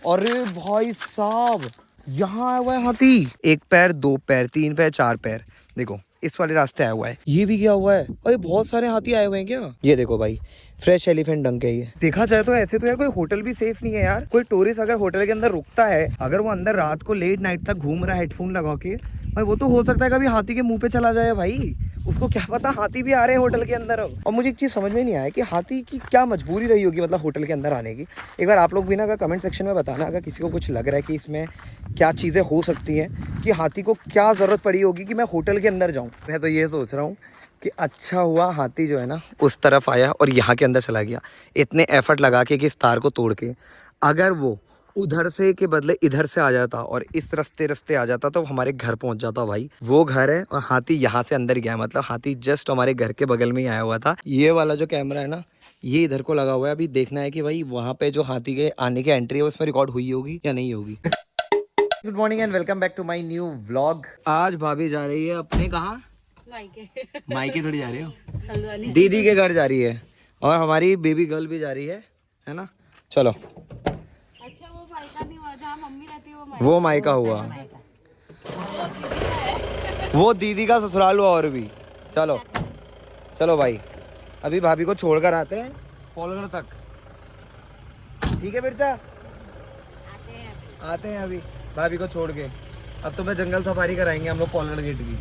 अरे भाई साहब, यहाँ आया हुआ है हाथी। 1 पैर, 2 पैर, 3 पैर, 4 पैर। देखो इस वाले रास्ते आया हुआ है। ये भी गया हुआ है। अरे बहुत सारे हाथी आए हुए हैं क्या? ये देखो भाई, फ्रेश एलिफेंट डंक है ये। देखा जाए तो ऐसे तो यार कोई होटल भी सेफ नहीं है यार। कोई टूरिस्ट अगर होटल के अंदर रुकता है, अगर वो अंदर रात को लेट नाइट तक घूम रहा है हेडफोन लगा के, भाई वो तो हो सकता है कभी हाथी के मुंह पे चला जाए भाई। उसको क्या पता हाथी भी आ रहे हैं होटल के अंदर। और मुझे एक चीज समझ में नहीं आया कि हाथी की क्या मजबूरी रही होगी, मतलब होटल के अंदर आने की। एक बार आप लोग भी ना अगर कमेंट सेक्शन में बताना, अगर किसी को कुछ लग रहा है कि इसमें क्या चीज़ें हो सकती हैं, कि हाथी को क्या ज़रूरत पड़ी होगी कि मैं होटल के अंदर जाऊँ। मैं तो ये सोच रहा हूँ कि अच्छा हुआ हाथी जो है ना उस तरफ आया और यहाँ के अंदर चला गया, इतने एफर्ट लगा के कि इस तार को तोड़ के। अगर वो उधर से के बदले इधर से आ जाता और इस रास्ते आ जाता तो हमारे घर पहुंच जाता भाई। वो घर है और हाथी यहाँ से अंदर गया, मतलब हाथी जस्ट हमारे घर के बगल में ही आया हुआ था। ये वाला जो कैमरा है ना, ये इधर को लगा हुआ है। अभी देखना है कि भाई वहाँ पे जो हाथी के आने की एंट्री है उसमें रिकॉर्ड हुई होगी या नहीं होगी। Good morning and welcome back to my new vlog. आज भाभी जा रही है अपने कहाँ? मायके थोड़ी जा रही हो, दीदी के घर जा रही है। और हमारी बेबी गर्ल भी जा रही है ना। चलो। अच्छा वो मायका नहीं हुआ जहाँ मम्मी रहती है, वो मायका हुआ, वो दीदी का ससुराल हुआ। और भी चलो चलो भाई, अभी भाभी को छोड़कर आते हैं पॉलगढ़ तक। ठीक है बिरसा, आते हैं अभी भाभी को छोड़ के। अब तो मैं जंगल सफारी कराएंगे हम लोग पॉलगढ़ गेट की।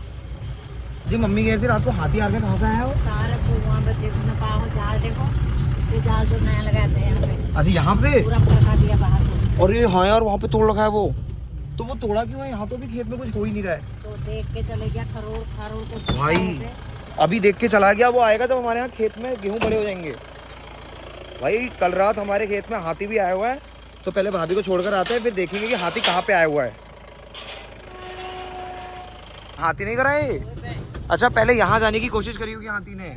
जी मम्मी कह रही थी रात को हाथी आ गया, कहाँ से आया हो? ये जाल जो नया लगाते हैं यहाँ पे। अच्छा यहाँ से पूरा फटका दिया बाहर को। और ये हाँ यार वहाँ पे तोड़ रखा है वो। तो वो तोड़ा क्यों है? यहाँ तो भी खेत में कुछ हो ही नहीं रहा है। तो देख के चले गया खरोड़ के भाई अभी देख के चला गया। वो आएगा जब हमारे यहाँ खेत में गेहूं बड़े हो जाएंगे। भाई कल रात हमारे खेत में हाथी भी आया हुआ है, तो पहले भाभी को छोड़कर आते हैं, फिर देखेंगे कि हाथी कहाँ पे आया हुआ है। हाथी नहीं करा है? अच्छा पहले यहाँ जाने की कोशिश करी होगी हाथी ने,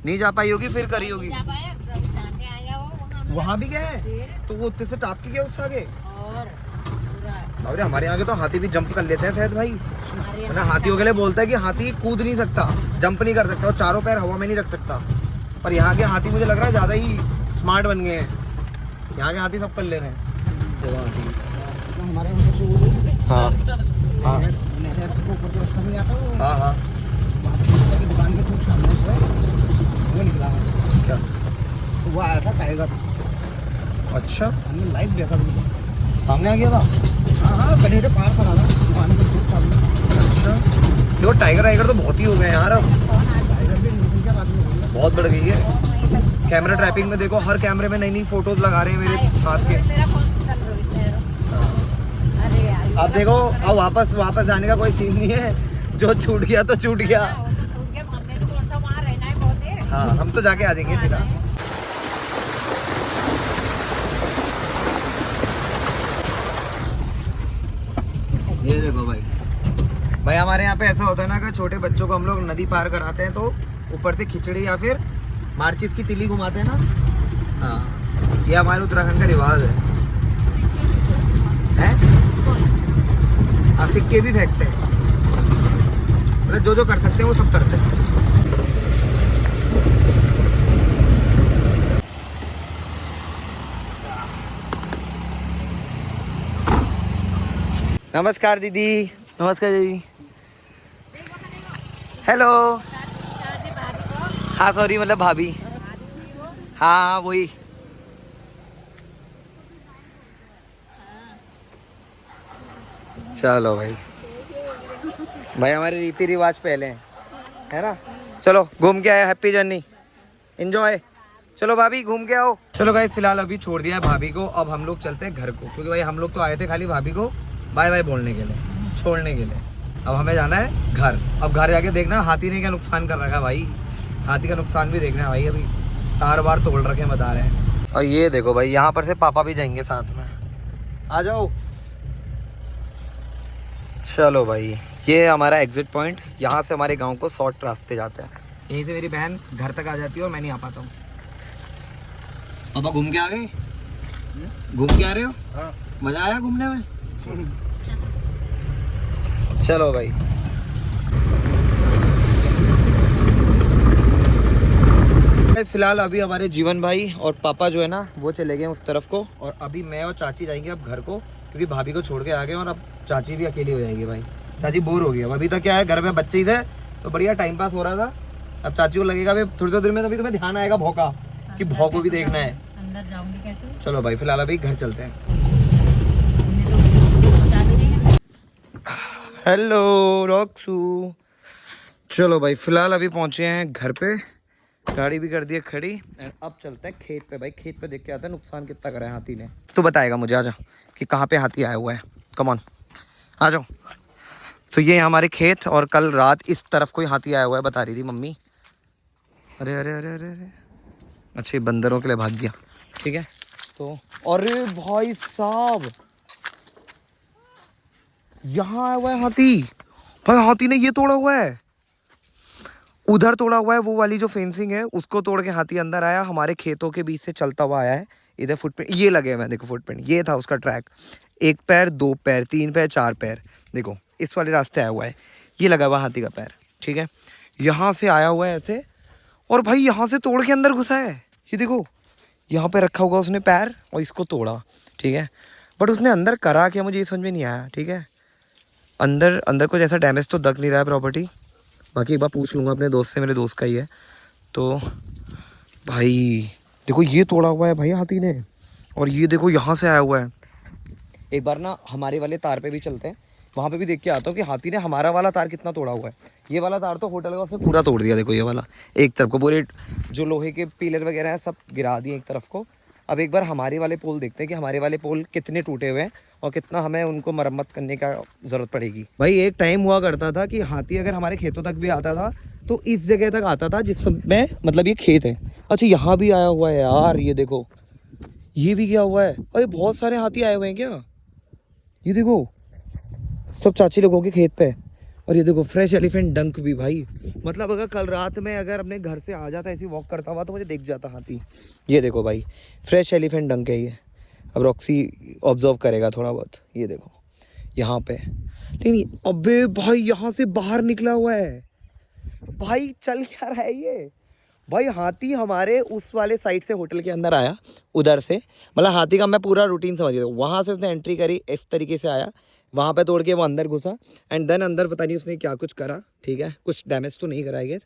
नहीं जा पाई होगी, फिर करी होगी। वहाँ भी गए तो वो उत्ते से टाप के गया उससे आगे। अरे हमारे यहाँ के तो हाथी भी जंप कर लेते हैं शायद भाई। ना हाथियों के लिए बोलता है कि हाथी कूद नहीं सकता, जंप नहीं कर सकता और चारों पैर हवा में नहीं रख सकता। पर यहाँ के हाथी मुझे लग रहा है ज़्यादा ही स्मार्ट बन गए हैं। यहाँ के हाथी सब कर ले रहे हैं। हाँ हाँ हाँ हाँ क्या वो आया था टाइगर। अच्छा हमने लाइव देखा, सामने आ गया था। हाँ गड्ढे के पार खड़ा था दुकान के खूब सामने। अच्छा देखो टाइगर तो बहुत ही हो गए यार अब, टाइगर की संख्या बाद में बहुत बढ़ गई है। कैमरा ट्रैपिंग में देखो, हर कैमरे में नई नई फोटोज लगा रहे हैं मेरे साथ के। अब देखो अब वापस जाने का कोई सीन नहीं है, जो छूट गया तो छूट गया। हाँ हम तो जाके आ जाएंगे सीधा। ये देखो भाई हमारे यहाँ पे ऐसा होता है ना कि छोटे बच्चों को हम लोग नदी पार कराते हैं तो ऊपर से खिचड़ी या फिर मार्चिस की तिली घुमाते हैं ना। हाँ ये हमारे उत्तराखंड का रिवाज है। हाँ सिक्के भी फेंकते हैं, मतलब जो कर सकते हैं वो सब करते हैं। नमस्कार दीदी। नमस्कार दीदी। हेलो। हाँ सॉरी मतलब भाभी। हाँ वही। चलो भाई हमारे रीति रिवाज पहले हैं, है ना। चलो घूम के आए, हैप्पी जर्नी, एंजॉय। चलो भाभी घूम के आओ। चलो गाइस फिलहाल अभी छोड़ दिया है भाभी को, अब हम लोग चलते हैं घर को, क्योंकि भाई हम लोग तो आए थे खाली भाभी को बाय बाय बोलने के लिए, छोड़ने के लिए। अब हमें जाना है घर। अब घर जाके देखना हाथी ने क्या नुकसान कर रखा है भाई। हाथी का नुकसान भी देखना है भाई, अभी तार बार तोड़ रखे हैं बता रहे हैं। और ये देखो भाई यहाँ पर से पापा भी जाएंगे साथ में, आ जाओ। चलो भाई ये हमारा एग्जिट पॉइंट, यहाँ से हमारे गांव को शॉर्ट रास्ते जाते हैं। यहीं से मेरी बहन घर तक आ जाती है और मैं नहीं आ पाता हूँ। पापा घूम के आ गए? घूम के आ रहे हो? हाँ। मजा आया घूमने में? चलो भाई फिलहाल अभी हमारे जीवन भाई और पापा जो है ना वो चले गए उस तरफ को, और अभी मैं और चाची जाएंगे अब घर को, क्योंकि भाभी को छोड़ के आ गए और अब चाची भी अकेली हो जाएगी भाई। चाची बोर हो गई। अब अभी तक क्या है, घर में बच्चे ही थे तो बढ़िया टाइम पास हो रहा था। अब चाची को लगेगा भाई थोड़ी देर में तभी तुम्हें ध्यान आएगा भौका कि भौ को भी देखना है। अंदर जाऊंगी कैसे? चलो भाई फिलहाल अभी घर चलते हैं। हेलो रॉक्सू। चलो भाई फिलहाल अभी पहुंचे हैं घर पे, गाड़ी भी कर दी है खड़ी, एंड अब चलते हैं खेत पे। भाई खेत पे देख के आता है नुकसान कितना करा है हाथी ने। तो बताएगा मुझे, आ जाओ कि कहाँ पे हाथी आया हुआ है। कम ऑन आ जाओ। तो ये हमारे खेत, और कल रात इस तरफ कोई हाथी आया हुआ है बता रही थी मम्मी। अरे अरे अरे अरे अरे, अच्छा ये बंदरों के लिए भाग गया। ठीक है तो, अरे भाई साहब यहाँ आया हुआ है हाथी। भाई हाथी ने ये तोड़ा हुआ है, उधर तोड़ा हुआ है, वो वाली जो फेंसिंग है उसको तोड़ के हाथी अंदर आया, हमारे खेतों के बीच से चलता हुआ आया है। इधर फुटप्रिंट ये लगे हुए हैं, देखो फुटप्रिंट ये था उसका ट्रैक। 1 पैर 2 पैर 3 पैर 4 पैर, देखो इस वाले रास्ते आया हुआ है, ये लगा हुआ हाथी का पैर। ठीक है यहाँ से आया हुआ है ऐसे, और भाई यहाँ से तोड़ के अंदर घुसा है। ये देखो यहाँ पे रखा होगा उसने पैर और इसको तोड़ा। ठीक है बट उसने अंदर करा क्या मुझे ये समझ में नहीं आया। ठीक है अंदर अंदर कुछ ऐसा डैमेज तो दिख नहीं रहा है प्रॉपर्टी, बाकी एक बार पूछ लूँगा अपने दोस्त से, मेरे दोस्त का ही है। तो भाई देखो ये तोड़ा हुआ है भाई हाथी ने, और ये देखो यहाँ से आया हुआ है। एक बार ना हमारे वाले तार पे भी चलते हैं, वहाँ पे भी देख के आता हूँ कि हाथी ने हमारा वाला तार कितना तोड़ा हुआ है। ये वाला तार तो होटल का उसने पूरा तोड़ दिया, देखो ये वाला एक तरफ को पूरे जो लोहे के पिलर वगैरह हैं सब गिरा दिए एक तरफ को। अब एक बार हमारे वाले पोल देखते हैं कि हमारे वाले पोल कितने टूटे हुए हैं और कितना हमें उनको मरम्मत करने का ज़रूरत पड़ेगी। भाई एक टाइम हुआ करता था कि हाथी अगर हमारे खेतों तक भी आता था तो इस जगह तक आता था जिसमें मतलब ये खेत है। अच्छा यहाँ भी आया हुआ है यार, ये देखो ये भी गया हुआ है। अरे बहुत सारे हाथी आए हुए हैं क्या, ये देखो सब चाची लोगों के खेत पे। और ये देखो फ्रेश एलिफेंट डंक भी भाई, मतलब अगर कल रात में अगर अपने घर से आ जाता ऐसी वॉक करता हुआ तो मुझे दिख जाता हाथी। ये देखो भाई फ्रेश एलिफेंट डंक है ये। अब रॉक्सी ऑब्जर्व करेगा थोड़ा बहुत, ये देखो यहाँ पे। नहीं अबे भाई यहाँ से बाहर निकला हुआ है भाई, चल क्या रहा है ये भाई। हाथी हमारे उस वाले साइड से होटल के अंदर आया, उधर से, मतलब हाथी का मैं पूरा रूटीन समझ गया। वहाँ से उसने एंट्री करी, इस तरीके से आया, वहाँ पे तोड़ के वो अंदर घुसा, एंड देन अंदर पता नहीं उसने क्या कुछ करा। ठीक है कुछ डैमेज तो नहीं करा है।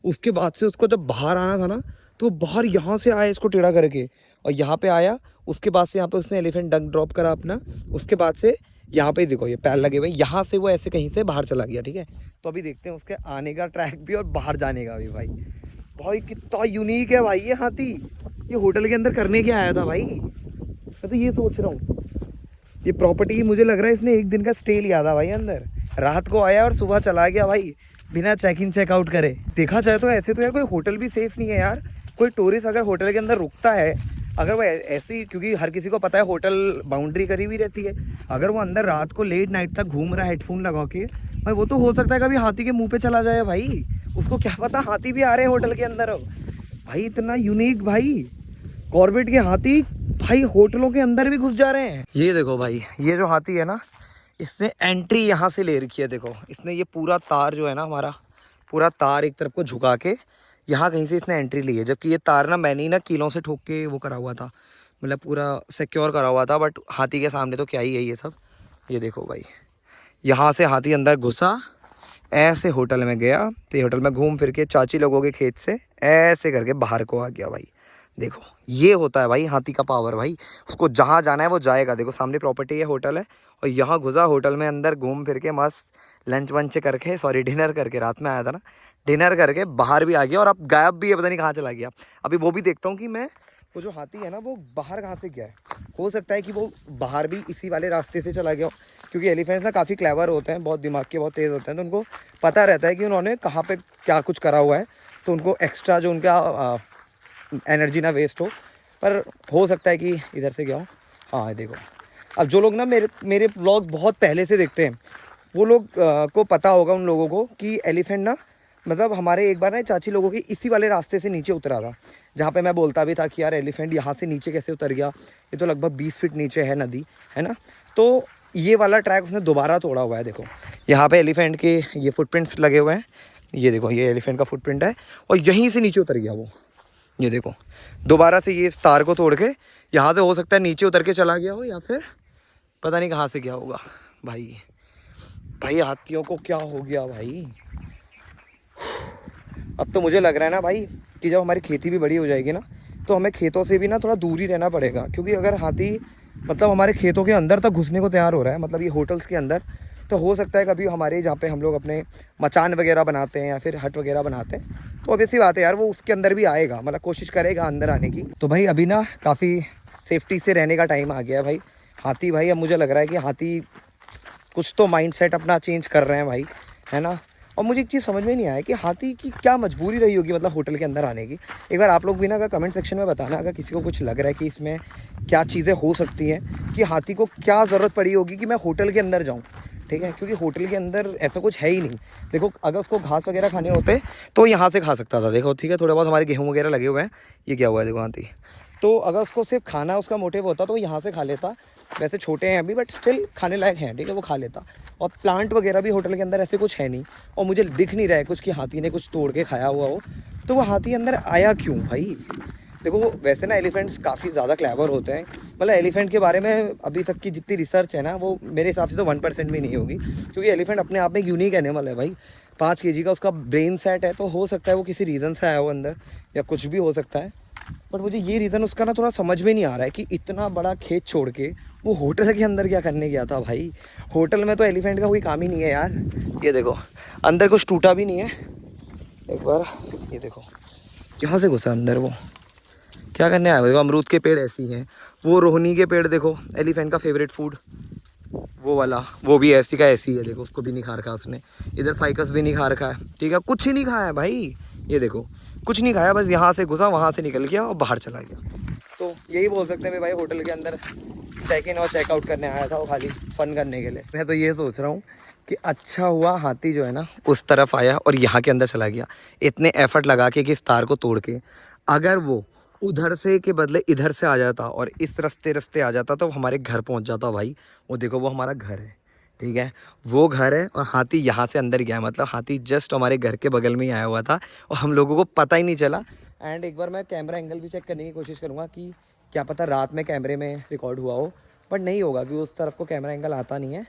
उसके बाद से उसको जब बाहर आना था ना तो बाहर यहाँ से आया इसको टेढ़ा करके, और यहाँ पे आया। उसके बाद से यहाँ पे उसने एलिफेंट डंक ड्रॉप करा अपना, उसके बाद से यहाँ पे देखो ये पैर लगे हुए, यहाँ से वो ऐसे कहीं से बाहर चला गया। ठीक है तो अभी देखते हैं उसके आने का ट्रैक भी और बाहर जाने का भी। भाई भाई कितना यूनिक है भाई ये हाथी, ये होटल के अंदर करने क्या आया था भाई। मैं तो ये सोच रहा हूँ ये प्रॉपर्टी मुझे लग रहा है इसने एक दिन का स्टे लिया था भाई अंदर, रात को आया और सुबह चला गया भाई बिना चेक इन चेकआउट करे। देखा जाए तो ऐसे तो यार कोई होटल भी सेफ नहीं है यार। कोई टूरिस्ट अगर होटल के अंदर रुकता है, अगर वो ऐसी, क्योंकि हर किसी को पता है होटल बाउंड्री करी हुई रहती है, अगर वो अंदर रात को लेट नाइट तक घूम रहा है हेडफोन लगा के, भाई वो तो हो सकता है कभी हाथी के मुंह पे चला जाए भाई। उसको क्या पता हाथी भी आ रहे हैं होटल के अंदर। भाई इतना यूनिक भाई कॉर्बेट के हाथी भाई होटलों के अंदर भी घुस जा रहे हैं। ये देखो भाई ये जो हाथी है ना इसने एंट्री यहाँ से ले रखी है। देखो इसने ये पूरा तार जो है ना हमारा पूरा तार एक तरफ को झुका के यहाँ कहीं से इसने एंट्री ली है, जबकि ये तार ना मैंने ही ना कीलों से ठोक के वो करा हुआ था, मतलब पूरा सिक्योर करा हुआ था। बट हाथी के सामने तो क्या ही है ये सब। ये देखो भाई यहाँ से हाथी अंदर घुसा, ऐसे होटल में गया, तो ये होटल में घूम फिर के चाची लोगों के खेत से ऐसे करके बाहर को आ गया भाई। देखो ये होता है भाई हाथी का पावर भाई, उसको जहाँ जाना है वो जाएगा। देखो सामने प्रॉपर्टी है, होटल है, और यहाँ घुसा होटल में अंदर घूम फिर के मस्त लंच वंच करके, सॉरी डिनर करके, रात में आया था ना, डिनर करके बाहर भी आ गया, और अब गायब भी है, पता नहीं कहाँ चला गया। अभी वो भी देखता हूँ कि मैं वो जो हाथी है ना वो बाहर कहाँ से गया है। हो सकता है कि वो बाहर भी इसी वाले रास्ते से चला गया हो, क्योंकि एलिफेंट्स ना काफ़ी क्लेवर होते हैं, बहुत दिमाग के बहुत तेज़ होते हैं, तो उनको पता रहता है कि उन्होंने कहाँ पे क्या कुछ करा हुआ है, तो उनको एक्स्ट्रा जो उनका एनर्जी ना वेस्ट हो। पर हो सकता है कि इधर से गया हो। हाँ देखो अब जो लोग ना मेरे व्लॉग्स बहुत पहले से देखते हैं वो लोग को पता होगा उन लोगों को कि एलिफेंट ना, मतलब हमारे एक बार ना चाची लोगों के इसी वाले रास्ते से नीचे उतरा था, जहाँ पे मैं बोलता भी था कि यार एलिफेंट यहाँ से नीचे कैसे उतर गया, ये तो लगभग 20 फीट नीचे है नदी, है ना। तो ये वाला ट्रैक उसने दोबारा तोड़ा हुआ है। देखो यहाँ पे एलिफेंट के ये फुटप्रिंट्स लगे हुए हैं, ये देखो ये एलिफेंट का फुटप्रिंट है, और यहीं से नीचे उतर गया वो, ये देखो दोबारा से ये इस तार को तोड़ के यहाँ से हो सकता है नीचे उतर के चला गया हो, या फिर पता नहीं कहाँ से गया होगा। भाई भाई हाथियों को क्या हो गया भाई। अब तो मुझे लग रहा है ना भाई कि जब हमारी खेती भी बड़ी हो जाएगी ना, तो हमें खेतों से भी ना थोड़ा दूर ही रहना पड़ेगा, क्योंकि अगर हाथी मतलब हमारे खेतों के अंदर तक घुसने को तैयार हो रहा है, मतलब ये होटल्स के अंदर, तो हो सकता है कभी हमारे जहाँ पे हम लोग अपने मचान वगैरह बनाते हैं या फिर हट वगैरह बनाते हैं, तो अब ऐसी बात है यार वो उसके अंदर भी आएगा, मतलब कोशिश करेगा अंदर आने की। तो भाई अभी ना काफ़ी सेफ्टी से रहने का टाइम आ गया है भाई। हाथी भाई अब मुझे लग रहा है कि हाथी कुछ तो माइंडसेट अपना चेंज कर रहे हैं भाई, है ना। और मुझे एक चीज़ समझ में नहीं आया कि हाथी की क्या मजबूरी रही होगी मतलब होटल के अंदर आने की। एक बार आप लोग भी ना अगर कमेंट सेक्शन में बताना अगर किसी को कुछ लग रहा है कि इसमें क्या चीज़ें हो सकती हैं, कि हाथी को क्या ज़रूरत पड़ी होगी कि मैं होटल के अंदर जाऊँ, ठीक है। क्योंकि होटल के अंदर ऐसा कुछ है ही नहीं। देखो अगर उसको घास वगैरह खाने होते तो यहाँ से खा सकता था, देखो ठीक है, थोड़े बहुत हमारे गेहूँ वगैरह लगे हुए हैं, ये क्या हुआ है देखो हाथी। तो अगर उसको सिर्फ खाना उसका मोटिव होता तो वो यहाँ से खा लेता। वैसे छोटे हैं अभी बट स्टिल खाने लायक हैं, ठीक है, वो खा लेता। और प्लांट वगैरह भी होटल के अंदर ऐसे कुछ है नहीं, और मुझे दिख नहीं रहा है कुछ कि हाथी ने कुछ तोड़ के खाया हुआ हो। तो वो हाथी अंदर आया क्यों भाई। देखो वैसे ना एलिफेंट्स काफ़ी ज़्यादा क्लेवर होते हैं, मतलब एलिफेंट के बारे में अभी तक की जितनी रिसर्च है ना वो मेरे हिसाब से तो 1% भी नहीं होगी, क्योंकि एलिफेंट अपने आप में यूनिक एनिमल है भाई। 5 kg का उसका ब्रेन सेट है, तो हो सकता है वो किसी रीज़न से आया हो अंदर, या कुछ भी हो सकता है। बट मुझे ये रीज़न उसका ना थोड़ा समझ में नहीं आ रहा है कि इतना बड़ा खेत छोड़ के वो होटल के अंदर क्या करने गया था भाई। होटल में तो एलिफेंट का कोई काम ही नहीं है यार। ये देखो अंदर कुछ टूटा भी नहीं है, एक बार ये देखो यहाँ से घुसा अंदर, वो क्या करने आया। देखो अमरूद के पेड़ ऐसी हैं, वो रोहनी के पेड़ देखो, एलिफेंट का फेवरेट फूड वो वाला, वो भी ऐसी का ऐसी है, देखो उसको भी नहीं खा रखा उसने। इधर फाइकस भी नहीं खा रखा है, ठीक है, कुछ ही नहीं खाया है भाई। ये देखो कुछ नहीं खाया, बस यहाँ से घुसा वहाँ से निकल गया और बाहर चला गया। तो यही बोल सकते हैं भाई होटल के अंदर चेक इन और चेकआउट करने आया था वो खाली फन करने के लिए। मैं तो ये सोच रहा हूँ कि अच्छा हुआ हाथी जो है ना उस तरफ आया और यहाँ के अंदर चला गया, इतने एफर्ट लगा के कि इस तार को तोड़ के। अगर वो उधर से के बदले इधर से आ जाता और इस रास्ते आ जाता तो हमारे घर पहुँच जाता भाई। वो देखो वो हमारा घर है, ठीक है, वो घर है, और हाथी यहाँ से अंदर गया, मतलब हाथी जस्ट हमारे घर के बगल में ही आया हुआ था और हम लोगों को पता ही नहीं चला। एंड एक बार मैं कैमरा एंगल भी चेक करने की कोशिश करूँगा कि क्या पता रात में कैमरे में रिकॉर्ड हुआ हो, बट नहीं होगा क्योंकि उस तरफ को कैमरा एंगल आता नहीं है।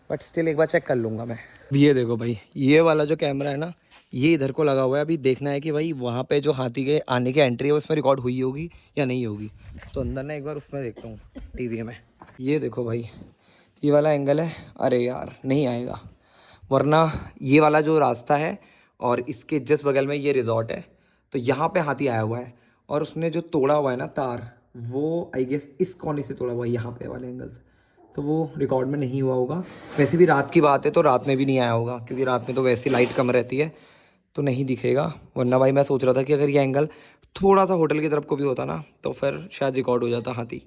बट स्टिल एक बार चेक कर लूँगा मैं। ये देखो भाई ये वाला जो कैमरा है ना ये इधर को लगा हुआ है, अभी देखना है कि भाई वहाँ पे जो हाथी के आने की एंट्री है उसमें रिकॉर्ड हुई होगी या नहीं होगी। तो अंदर ना एक बार उसमें देखता हूँ टीवी में। ये देखो भाई ये वाला एंगल है, अरे यार नहीं आएगा, वरना ये वाला जो रास्ता है और इसके जस्ट बगल में ये रिजॉर्ट है, तो यहाँ पे हाथी आया हुआ है और उसने जो तोड़ा हुआ है ना तार वो आई गेस इस कोने से तोड़ा हुआ है यहाँ पे वाले एंगल से, तो वो रिकॉर्ड में नहीं हुआ होगा। वैसे भी रात की बात है तो रात में भी नहीं आया होगा, क्योंकि रात में तो वैसे लाइट कम रहती है तो नहीं दिखेगा। वरना भाई मैं सोच रहा था कि अगर ये एंगल थोड़ा सा होटल की तरफ को भी होता ना तो फिर शायद रिकॉर्ड हो जाता हाथी,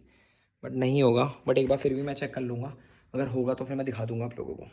बट नहीं होगा। बट एक बार फिर भी मैं चेक कर लूँगा, अगर होगा तो फिर मैं दिखा दूँगा आप लोगों को।